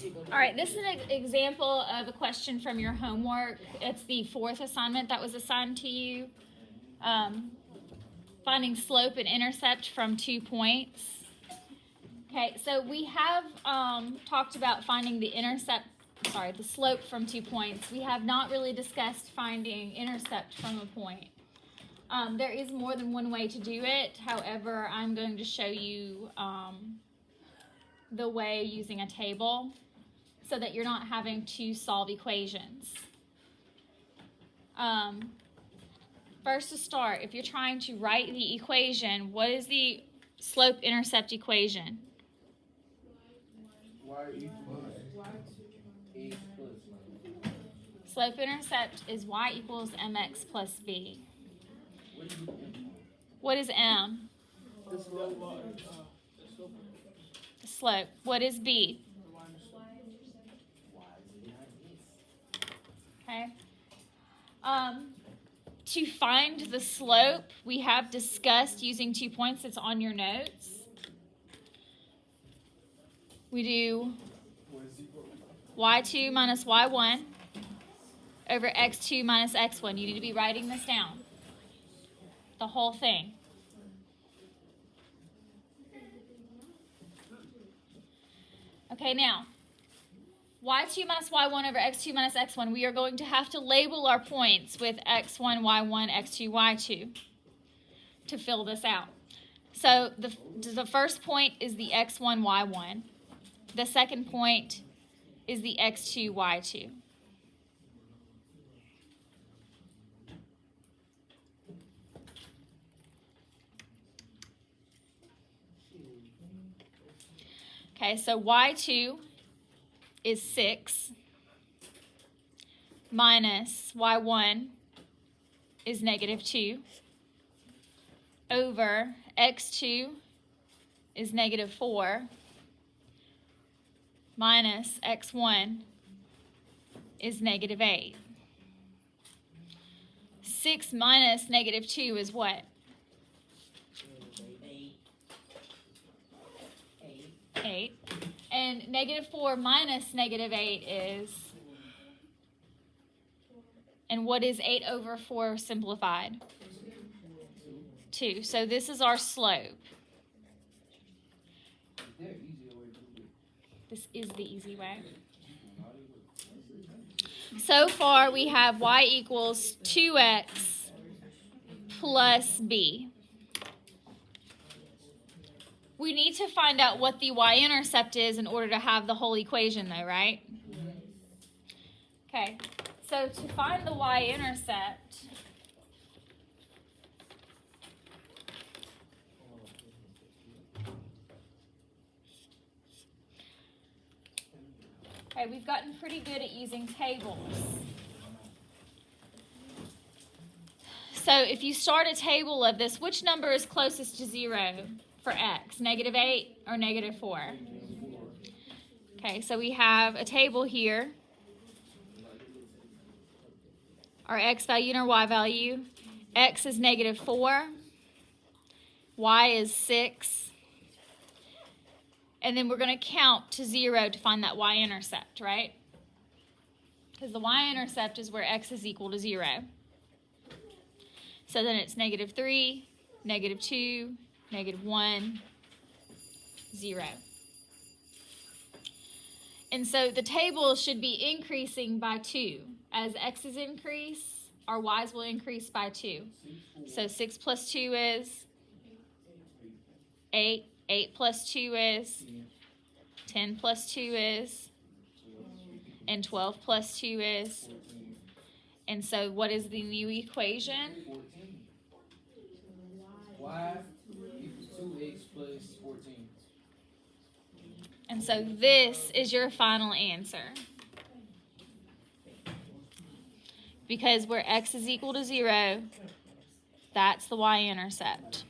All right, this is an example of a question from your homework. It's the fourth assignment that was assigned to you. Finding slope and intercept from 2 points. Okay, so we have talked about finding the slope from 2 points. We have not really discussed finding intercept from a point. There is more than one way to do it. However, I'm going to show you the way using a table so that you're not having to solve equations. First to start, if you're trying to write the equation, what is the slope-intercept equation? Slope-intercept is y equals mx plus b. What is m? The slope. What is b? Okay. To find the slope, we have discussed using 2 points. It's on your notes. We do y2 minus y1 over x2 minus x1. You need to be writing this down. The whole thing. Okay, now, y2 minus y1 over x2 minus x1, we are going to have to label our points with x1, y1, x2, y2 to fill this out. So the first point is the x1, y1. The second point is the x2, y2. Okay, so y2 is 6 minus y1 is negative 2 over x2 is negative 4 minus x1 is negative 8. 6 minus negative 2 is what? 8. And negative 4 minus negative 8 is, and what is 8 over 4 simplified? 2. So this is our slope. This is the easy way. So far we have y equals 2x plus b. We need to find out what the y-intercept is in order to have the whole equation though, right? Okay, so to find the y-intercept, okay, we've gotten pretty good at using tables. So if you start a table of this, which number is closest to 0 for x? Negative 8 or negative 4? Okay, so we have a table here. Our x value and our y value. X is negative 4. Y is 6. And then we're going to count to 0 to find that y-intercept, right? Because the y-intercept is where x is equal to 0. So then it's negative 3, negative 2, negative 1, 0. And so the table should be increasing by 2. As x's increase, our y's will increase by 2. So 6 plus 2 is 8. 8 plus 2 is 10 plus 2 is, and 12 plus 2 is. And so what is the new equation? Y equals 2x plus 14. And so this is your final answer. Because where x is equal to 0, that's the y-intercept.